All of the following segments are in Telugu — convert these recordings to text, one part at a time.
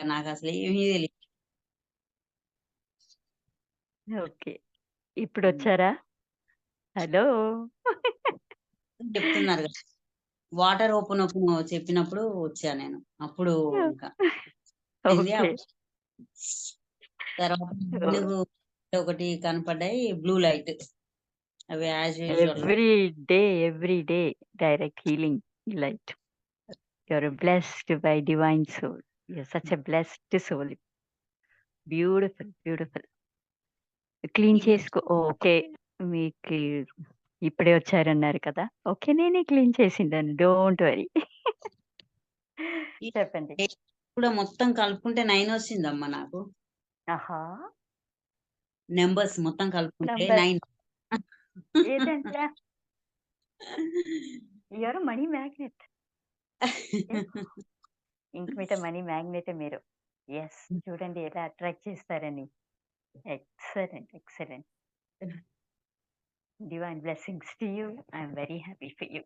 నాకసలు ఏమీ తెలీదు. ఓకే. హ్మ్. ఇప్పుడొచ్చారా? హలో! చెప్తున్నారు గదా! వాటర్ ఓపెన్ చెప్పినప్పుడు వచ్చా నేను. అప్పుడు ఇంకా అయింది. ఓకే. తర్వాత ఓహ్! వెలుగు ఒకటి కనపడ్డాయి. Blue light. అవి as usual. Every day direct healing light. You are blessed by divine soul. You are such a blessed soul. Beautiful. Beautiful. Clean చేసుకో ఓకే. మీకు ఇప్పుడే వచ్చారన్నారు కదా! ఓకే. నేనే క్లీన్ చేసిందాన్ని. Don't worry. చెప్పండి. కూడా మొత్తం కలుపుకుంటే 9 వచ్చిందమ్మా నాకు. ఆహా! నంబర్స్ మొత్తం కలుపుకుంటే నంబర్ 9. ఏదంట? You are money magnet. ఇంక మీట మనీ మ్యాగ్నెటే మీరు. యెస్. చూడండి ఎలా అట్రాక్ట్ చేస్తారని. Excellent. Excellent. Divine blessings to you. I am very happy for you.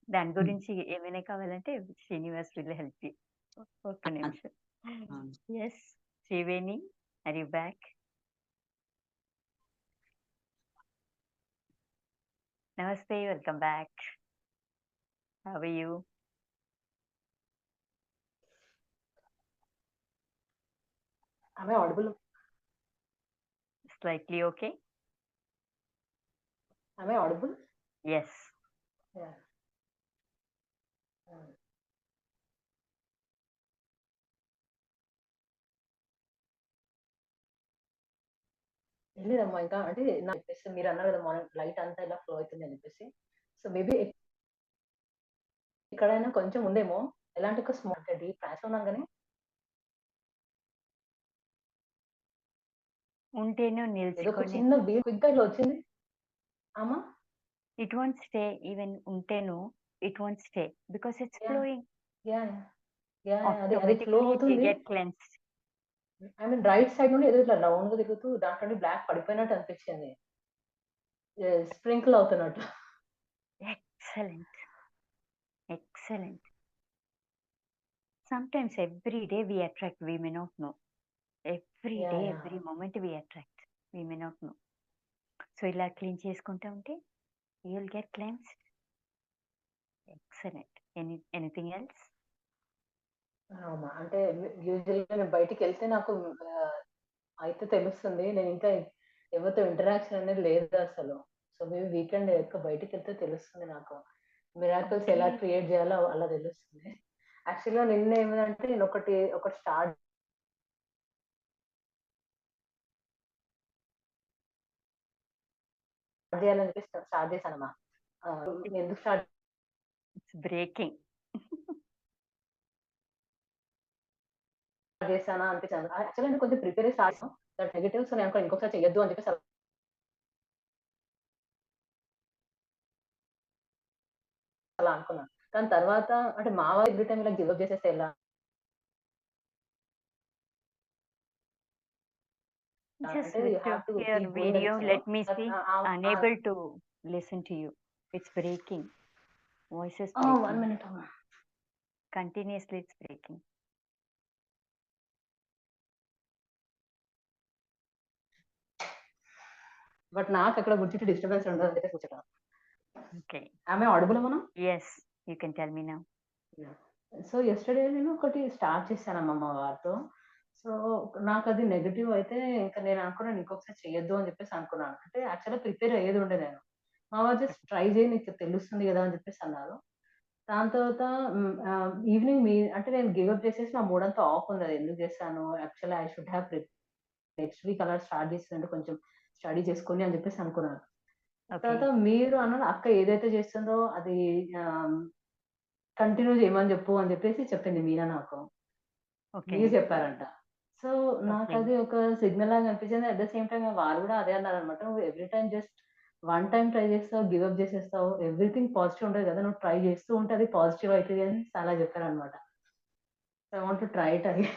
దాని గురించి ఏమైనా కావాలంటే శ్రీనివాస్ విల్ హెల్ప్ యూ. ఒక్క నిమిషం. Yes. Sriveni are you back? నమస్తే. Welcome back. How are you? Am I audible? Slightly okay? Am I audible? Yes. Yeah. Hmm. ఏం లేదమ్మా ఇంకా అంటే నాకు చెప్పేసి మీరు అన్నారు కదా మార్నింగ్ లైట్ అంతా ఇలా ఫ్లో అవుతుంది అని చెప్పేసి. సో మేబీ ఎక్కడైనా కొంచెం ఉందేమో. ఎలాంటి ఒక స్మాల్ అంటే డీప్ ట్రాన్స్ లో ఉన్నాం గానీ ఉంటేను ఏదో ఒక నిల్చుకొని చిన్న బీట్ క్విక్‌గా ఇట్లా వచ్చింది. అమ్మా? It won't stay. ఈవెన్ ఉంటేను it won't stay because it's yeah! Flowing. Yeah! Yeah! అది ఫ్లో ఆటోమేటిక్‌లీ ఇట్ విల్ అవుతుంది. Get cleansed. I mean right side నుండి ఏదో ఇట్లా రౌండ్‌గా తిరుగుతూ దాంట్లో నుండి బ్లాక్ పడిపోయినట్టు అనిపించింది. స్ప్రింకిల్ అవుతున్నట్టు. Excellent. Excellent. Sometimes every day we attract, we may not know. Every yeah! day, yeah! every moment we attract, we may not know. So ఇలా క్లీన్ చేసుకుంటా ఉంటే you will get cleansed. Excellent. Anything else? అవునా! అంటే యూజువల్‌గా నేను బయటికెళ్తే నాకు అయితే తెలుస్తుంది. నేను ఇంకా ఎవరితో ఇంటరాక్షన్ అనేది లేదు అసలు. సో మేబీ వీకెండ్ ఎక్కువ బయటికెళ్తే తెలుస్తుంది నాకు. Miracles okay. ఎలా క్రియేట్ చేయాలో అలా తెలుస్తుంది. యాక్చువల్‌గా నిన్న ఏమైందంటే నేను ఒకటి స్టార్ట్ చేయాలని చెప్పేసి స్టార్ట్ చేశానమ్మా. ఎందుకు స్టార్ట్ ఇట్స్ బ్రేకింగ్. చేశానా అనిపించింది. యాక్చువల్‌గా నేను కొంచెం ప్రిపేర్ అయ్యి స్టార్ట్ చేశాను. దట్ నెగెటివ్స్ నేను అనుకో ఇంకొకసారి చేయొద్దు అని చెప్పేసి అలా అనుకున్నాను. కానీ తర్వాత అంటే మా వాళ్ళు ఎవ్రీ టైమ్ ఇలా గివ్ అప్ చేసేస్తే ఎలా? జస్ట్ అంటే you have took to your keep going అని video. చెప్పారు. Let me but see. ఆహ్, ఆహ్, Unable to listen to you. It's breaking. Voice is 1 breaking. Minute అమ్మా. Continuously it's breaking. బట్ నాకక్కడ గుర్తించి డిస్టర్బెన్స్ ఉండదనైతే కూర్చున్నాను. Okay. ఆమె ఆడిబుల్ ఏమన్నా? Yes, you can tell me now. So yesterday నేను ఒకటి స్టార్ట్ చేశానమ్మా మా వారితో. సో నాకది నెగెటివ్ అయితే ఇంక నేను అనుకున్నాను ఇంకొకసారి చేయొద్దు అని చెప్పేసి అనుకున్నాను. అంటే యాక్చువల్‌గా ప్రిపేర్ అయ్యేది ఉండే నేను. మా వారు జస్ట్ ట్రై చెయి నీకు తెలుస్తుంది గదా! అని చెప్పేసి అన్నారు. దాని తర్వాత ఈవినింగ్ అంటే నేను గివ్ అప్ చేసేసి నా మూడంతా ఆఫ్ ఉంది. అది ఎందుకు చేశాను? Actually I should have next week అలా స్టార్ట్ చేసిందంటే కొంచెం స్టడీ చేసుకొని అని చెప్పేసి అనుకున్నాను. Okay. తర్వాత మీరు అన్నారు అక్క ఏదైతే చేస్తుందో అది ఆహ్, కంటిన్యూ చేయమని చెప్పు అని చెప్పేసి చెప్పింది మీనా నాకు. Okay. మీరు చెప్పారంట. So Okay. నాకది ఒక సిగ్నల్ లాగా అనిపించింది. అట్ ద సేమ్ టైమ్ వాళ్ళు కూడా అదే అన్నారనమాట. "నువ్వు every time just one time try చేస్తావు, గివ్ అప్ చేసేస్తావు. ఎవ్రీథింగ్ పాజిటివ్ ఉంటది కదా! నువ్వు ట్రై చేస్తూ ఉంటే అది పాజిటివ్ అయితది" అని అలా చెప్పారనమాట. I want to try it again.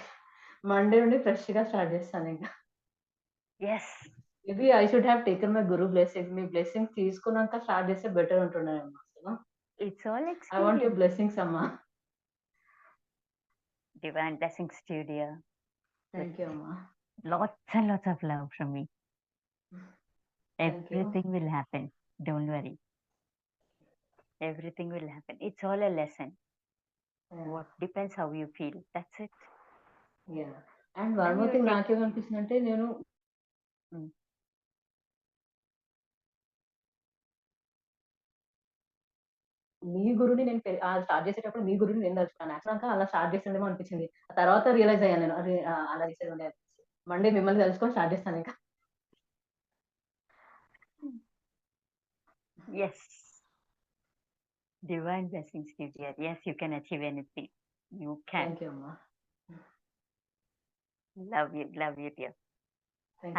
Monday నుండి ఫ్రెష్‌గా స్టార్ట్ చేస్తానింక. Yes. Maybe I should have taken my guru blessings. మీ బ్లెస్సింగ్స్ తీసుకున్నాక స్టార్ట్ చేస్తే బెటర్ ఉంటుండేమో అసలు. It's all I want your experience. Blessings అమ్మా. Divine blessings to you, dear. Thank you అమ్మా. Lots and lots of love from me. Thank you. Everything will happen. Don't worry. Everything will happen. It's all a lesson. What depends how you feel. That's it. Yeah and one more thing నాకేమనిపిస్తుంది అంటే నేను Mm. మీ గురుని నేను స్టార్ట్ చేసేటప్పుడు మీ గురుని నేను తలుచుకున్నాను. యాక్చువల్గా అలా స్టార్ట్ చేసిందేమో అనిపించింది. ఆ తర్వాత రియలైజ్ అయ్యాను నేను అరే అలా చేసేది ఉండే మండే మిమ్మల్ని తెలుసుకొని స్టార్ట్ చేస్తాను ఇంకా. Yes. Divine blessings to you, dear. Yes, you can achieve anything. You can. Thank you అమ్మా. Love you, dear.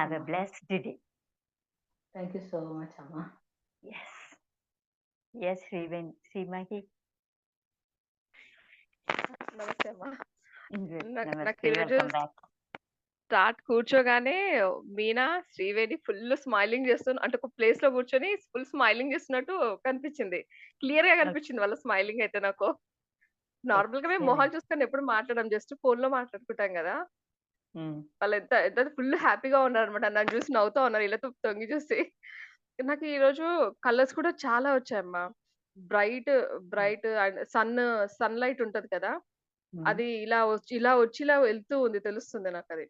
Have a blessed day. Thank you so much అమ్మా. Yes. Yes, Srimati. నమస్తే అమ్మా. నాకు Namaste. ఈరోజు Welcome back. స్టార్ట్ కూర్చోగానే మీనా శ్రీవేణి ఫుల్ స్మైలింగ్ చేస్తున్న అంటే ఒక ప్లేస్ లో కూర్చొని ఫుల్ స్మైలింగ్ చేస్తున్నట్టు కనిపించింది. క్లియర్ గా కనిపించింది వాళ్ళ స్మైలింగ్ అయితే నాకు. నార్మల్ గా మేము Excellent. మొహాలు చూసుకొని ఎప్పుడు మాట్లాడడం జస్ట్ ఫోన్ లో మాట్లాడుకుంటాం కదా. Mm. వాళ్ళు ఎంత ఎంత ఫుల్ హ్యాపీగా ఉన్నారు అనమాట. నన్ను చూసి నవ్వుతా ఉన్నారు ఇలా తొంగి చూసి. నాకు ఈ రోజు కలర్స్ కూడా చాలా వచ్చాయమ్మా. Bright bright and sunlight ఉంటది కదా, Mm. అది ఇలా వెళ్తూ ఉంది తెలుస్తుంది నాకు అది.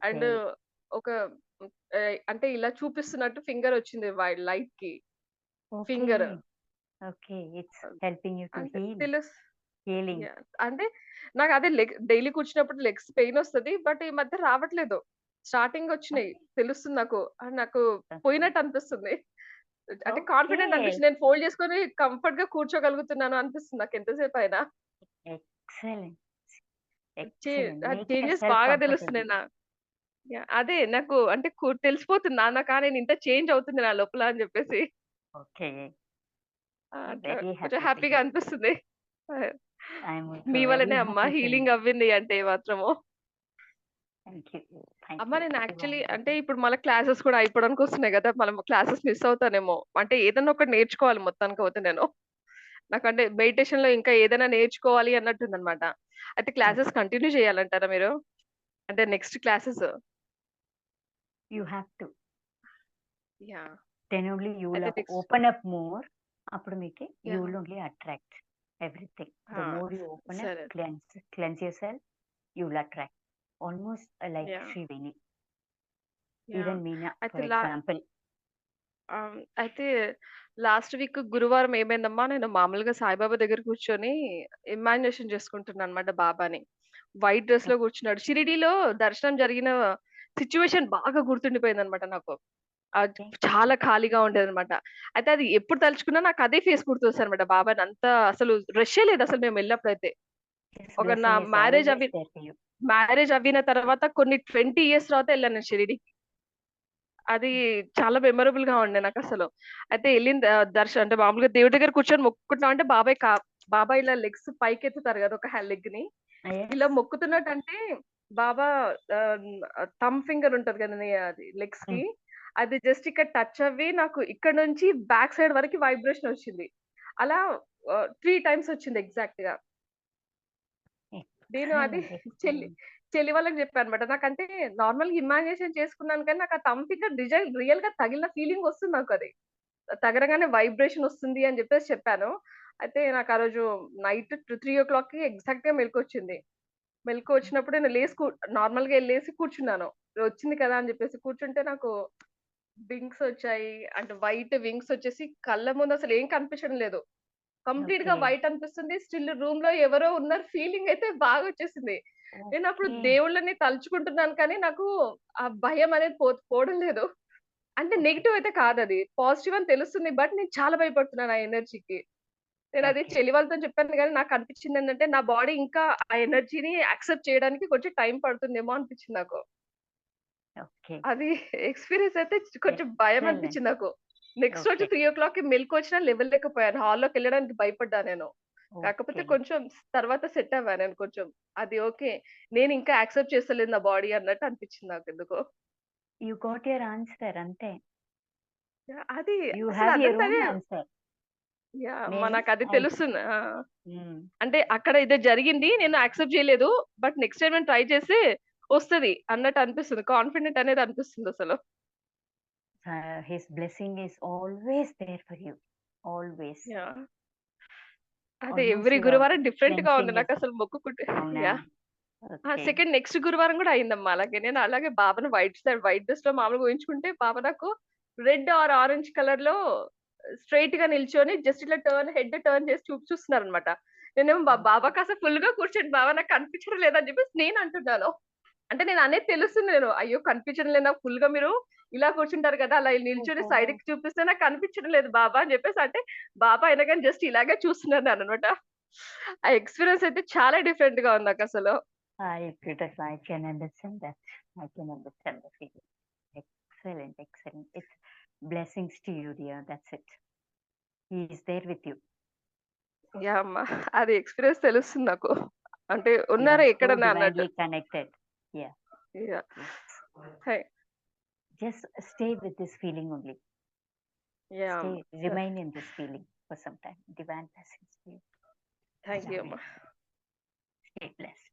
And Okay. ఒక అంటే ఇలా చూపిస్తున్నట్టు ఫింగర్ వచ్చింది లైట్ కి finger. Okay. Okay. It's helping you to అంటే heal. Healing. అంటే నాకు అదే డైలీ కూర్చున్నప్పుడు లెగ్స్ పెయిన్ వస్తది. బట్ ఈ మధ్య రావట్లేదు. స్టార్టింగ్ వచ్చినాయి తెలుస్తుంది నాకు. నాకు పోయినట్టు అనిపిస్తుంది. అంటే కాన్ఫిడెంట్ Okay. అనిపిస్తుంది. నేను ఫోల్డ్ చేసుకొని కంఫర్ట్ గా కూర్చోగలుగుతున్నాను అనిపిస్తుంది నాకు ఎంతసేపు అయినా. Excellent. Excellent. Make changes yourself బాగా comfortable. తెలుస్తున్నాయి నాకు. అదే నాకు అంటే తెలిసిపోతుంది నాన్న నేను ఇంత చేంజ్ అవుతుంది నా లోపల అని చెప్పేసి. Okay. అట్లా Very happy కొంచెం to హ్యాపీగా hear. అనిపిస్తుంది. I'm also మీ very వల్లనే happy అమ్మా to hear. హీలింగ్ అవ్వింది అంటే మాత్రము. Thank you. Thank అమ్మా you. నేను యాక్చువల్లీ Divine అంటే blessings. ఇప్పుడు మళ్ళీ క్లాసెస్ కూడా అయిపోవడానికి వస్తున్నాయి కదా, మనం క్లాసెస్ మిస్ అవుతానేమో. అంటే ఏదైనా ఒకటి నేర్చుకోవాలి మొత్తానికి అవుతే నేను. నాకంటే మెడిటేషన్ లో ఇంకా ఏదైనా నేర్చుకోవాలి అన్నట్టుంది అనమాట. అయితే క్లాసెస్ కంటిన్యూ చేయాలంటారా మీరు? అంటే next classes. You have to. Yeah Then only you will అయితే next open up more. అప్పుడు మీకు you Yeah. will only attract everything. The Ah, more you open up, సరే. cleanse yourself, you will attract. Almost like Yeah. Sriveni. Yeah. Even Meena, అయితే for example. అయితే లాస్ట్ వీక్ గురువారం ఏమైందమ్మా, నేను మామూలుగా సాయిబాబా దగ్గర కూర్చొని ఇమాజినేషన్ చేసుకుంటున్నాను అనమాట బాబాని. వైట్ డ్రెస్ లో కూర్చున్నాడు. షిరిడీలో దర్శనం జరిగిన సిచ్యువేషన్ బాగా గుర్తుండిపోయింది అనమాట నాకు. Okay. చాలా ఖాళీగా ఉండేదన్నమాట. అయితే అది ఎప్పుడు తలుచుకున్నా నాకు అదే ఫేస్ గుర్తొస్తుంది అనమాట. బాబాని అంతా అసలు రష్యే లేదు అసలు మేము వెళ్ళినప్పుడైతే. His ఒక నా blessing is marriage always there for you. అవ్విన తర్వాత కొన్ని 20 years తర్వాత వెళ్ళాను నేను షిరిడీకి. అది చాలా మెమరబుల్ గా ఉండే నాకు అసలు. అయితే వెళ్ళిన దర్శనం అంటే మామూలుగా దేవుడి దగ్గర కూర్చొని మొక్కుకుంటున్నాం అంటే బాబాయ్ ఇలా లెగ్స్ పైకి ఎత్తుతారు కదా ఒక లెగ్ ని. Yes. ఇలా మొక్కుతున్నట్టు అంటే బాబా థమ్ ఫింగర్ ఉంటది కదా అది లెగ్స్ కి, అది జస్ట్ ఇక్కడ టచ్ అవ్వి నాకు ఇక్కడ నుంచి బ్యాక్ సైడ్ వరకు వైబ్రేషన్ వచ్చింది. అలా 3 times వచ్చింది ఎగ్జాక్ట్ గా. నేను అది Excellent. చెల్లి Excellent. చెల్లి వాళ్ళకి చెప్పాను అనమాట. నాకంటే నార్మల్ గా ఇమాజినేషన్ చేసుకున్నాను కానీ నాకు ఆ థమ్ ఫింగర్ రియల్ గా తగిలిన ఫీలింగ్ వస్తుంది నాకు. అది తగలగానే వైబ్రేషన్ వస్తుంది అని చెప్పేసి చెప్పాను. అయితే నాకు ఆ రోజు నైట్ 3 o'clock కి ఎగ్జాక్ట్ గా మెలకు వచ్చింది. మెలకు వచ్చినప్పుడు నేను నార్మల్ గా వెళ్ళేసి కూర్చున్నాను. వచ్చింది కదా అని చెప్పేసి కూర్చుంటే నాకు వింగ్స్ వచ్చాయి. అంటే వైట్ వింగ్స్ వచ్చేసి కళ్ళ ముందు అసలు ఏం కనిపించడం లేదు. కంప్లీట్ గా Okay. వైట్ అనిపిస్తుంది. స్టిల్ రూమ్ లో ఎవరో ఉన్నారు ఫీలింగ్ అయితే బాగా వచ్చేసింది. నేను అప్పుడు Okay. దేవుళ్ళని తలుచుకుంటున్నాను కానీ నాకు ఆ భయం అనేది పోవడం లేదు. అంటే Okay. నెగెటివ్ అయితే కాదు, అది పాజిటివ్ అని తెలుస్తుంది. బట్ నేను చాలా భయపడుతున్నాను ఆ ఎనర్జీకి. నేను అది Okay. చెల్లి వాళ్ళతో చెప్పాను కానీ నాకు అనిపించింది ఏంటంటే నా బాడీ ఇంకా ఆ ఎనర్జీని యాక్సెప్ట్ చేయడానికి కొంచెం టైం పడుతుందేమో అనిపించింది నాకు. Okay. అది ఎక్స్‌పీరియన్స్ అయితే కొంచెం భయం Excellent. అనిపించింది నాకు. నెక్స్ట్ రోజు Okay. 3:00కి మెలుకువొచ్చినా లేవలేకపోయాను. హాల్‌లోకెళ్ళడానికి భయపడ్డా నేను. కాకపోతే Okay. కొంచెం తర్వాత సెట్ అవ్వా నేను కొంచెం. అది ఓకే. నేను ఇంకా యాక్సెప్ట్ చేస్తలేదు నా బాడీ అన్నట్టు అనిపించింది నాకెందుకో. You got your answer, ante. అది You అసలు have your own అదంతనే answer. Yeah! Maybe నాకది I తెలుస్తుంది. ఆ! mm, అంటే అక్కడ ఇదే జరిగింది. నేను యాక్సెప్ట్ చేయలేదు. బట్ నెక్స్ట్ టైమ్ నేను ట్రై చేసి వస్తది అన్నట్టు అనిపిస్తుంది. కాన్ఫిడెంట్ అనేది అనిపిస్తుందసలు. his blessing is always there for you. Always. Yeah! అదే Almost ఎవ్రీ your గురువారం డిఫరెంట్‌గా ఉంది. cleansing is నాకసలు మొక్కుకుంటే అవునా? యాహ్! Okay. సెకండ్ నెక్స్ట్ గురువారం గూడా అయిందమ్మా అలాగే. నేను అలాగే బాబాని వైట్ డ్రెస్‌లో మామూలుగా ఊహించుకుంటే బాబా నాకు రెడ్ ఆర్ ఆరెంజ్ కలర్‌లో స్ట్రెయిట్‌గా నిల్చొని జస్ట్ ఇట్లా హెడ్ టర్న్ చేసి చూస్తున్నారనమాట. నేనేమో బాబా కాస్త ఫుల్‌గా కూర్చోండి బాబా నాకు కనిపించడం లేదని చెప్పేసి నేను అంటున్నాను. అంటే నేను అనేది తెలుస్తుంది నేను. అయ్యో! కనిపించడం లేదు నాకు ఫుల్‌గా మీరు ఇలా కూర్చుంటారు కదా! అలా నిల్చొని ఓహో! సైడ్‌కి చూపిస్తే నాకు కనిపించడం లేదు బాబా అని చెప్పేసి అంటే, బాబా అయినా గాని జస్ట్ ఇలాగే చూస్తున్నారనమాట. ఆ ఎక్స్‌పీరియన్స్ అయితే చాలా డిఫరెంట్‌గా ఉంది నాకసలు. Beautiful. I can understand that. I can understand the feeling. Excellent, excellent. It's blessings to you, dear. That's it. He is there with you. Yeah! అమ్మ. అది ఎక్స్‌పీరియన్స్ తెలుస్తుంది నాకు. అంటే You ఉన్నారా are so ఎక్కడన్నా అన్నట్టు. divinely connected. Yeah. Yeah! Yes. High. Just stay with this feeling only. Yeah! Stay, అమ్మ. remain in this feeling for some time. Divine blessings to you. Thank you అమ్మ. Stay blessed.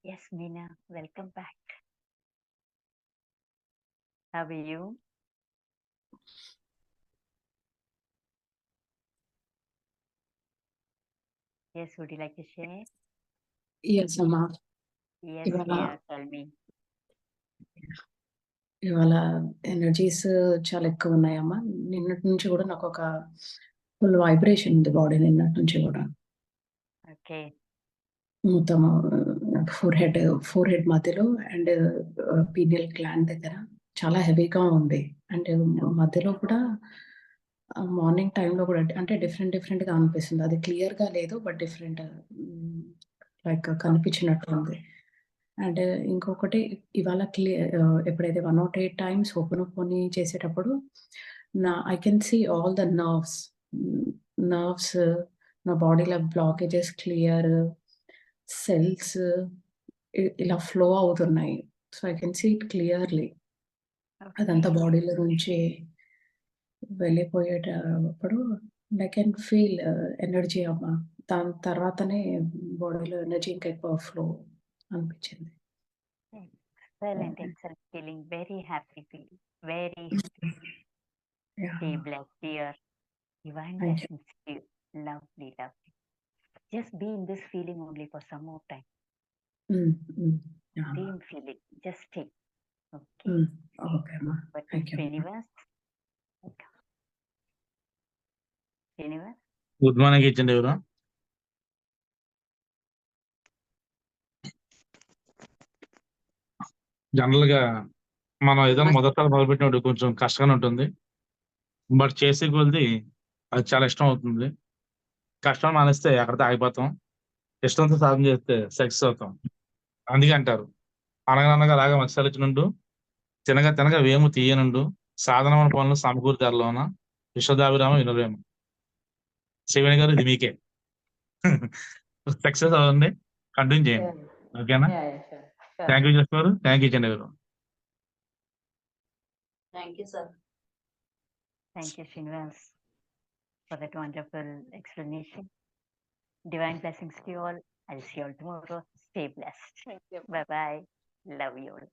Yes, Meena, welcome back. How are you? Yes, would you like to share? Yes అమ్మా. Yes, ఇవాళ dear, tell me. ఇవాళ ఎనర్జీస్ చాలా ఎక్కువ ఉన్నాయమ్మా. నిన్నటి నుంచి కూడా నాకు ఒక ఫుల్ వైబ్రేషన్ ఉంది బాడీ నిన్నటి నుంచి కూడా. Okay. మొత్తం ఫోర్ హెడ్ మధ్యలో అండ్ పీనియల్ గ్లాండ్ దగ్గర చాలా హెవీగా ఉంది. అండ్ మధ్యలో కూడా మార్నింగ్ టైంలో కూడా అంటే డిఫరెంట్‌గా అనిపిస్తుంది. అది క్లియర్‌గా లేదు. బట్ డిఫరెంట్ లైక్ కనిపించినట్టు ఉంది. అండ్ ఇంకొకటి ఇవాళ ఎప్పుడైతే 108 టైమ్స్ హోపోనోపోని చేసేటప్పుడు I can see all the nerves నా బాడీలో బ్లాకేజెస్ క్లియర్, సెల్స్ ఇలా ఫ్లో అవుతున్నాయి. So, I can see it clearly. అదంతా Okay. బాడీలో నుంచి వెళ్ళిపోయేటప్పుడు ఐ కెన్ ఫీల్ ఎనర్జీ అమ్మా. దాని తర్వాతనే బాడీలో ఎనర్జీ ఇంకా ఎక్కువ ఫ్లో అనిపించింది. Excellent, excellent feeling. Very happy feeling. Very happy. Yeah! Stay blessed, dear. Divine thank you. blessings to you. Lovely, lovely. Just be in this feeling only for some more time. Yeah! Same feeling. Just stay. Okay. Okay అమ్మా. But thank you. Srinivas. Okay. Srinivas. Good morning ఇచ్చండి ఎవరు జనరల్ గా మనం ఏదైనా మొదటిసారి మొదలుపెట్టినప్పుడు కొంచెం కష్టంగా ఉంటుంది. బట్ చేసే కొద్ది అది చాలా ఇష్టం అవుతుంది. కష్టం మానేస్తే అక్కడితో ఆగిపోతాం. ఇష్టంతో సాధన చేస్తే సక్సెస్ అవుతాం. అందుకే అంటారు అనగనగా అలాగా మత్స్యలుచునుండు తినగా తినగా వేము తీయనుండు సాధనమైన పనులు సమకూర్చారులోన విశ్వదాభిరామ వినురేమ. శివుని గారు ఇది మీకే సక్సెస్ అవ్వండి, కంటిన్యూ చేయండి. ఓకేనా? షూర్. థ్యాంక్ యూ చేస్తున్నారు. థ్యాంక్ యూ చండి గారు. Thank you sir. Thank you, Srinivas, for that wonderful explanation. Divine blessings to you all. I'll see you all tomorrow. Stay blessed. Thank you. Bye bye. Love you all.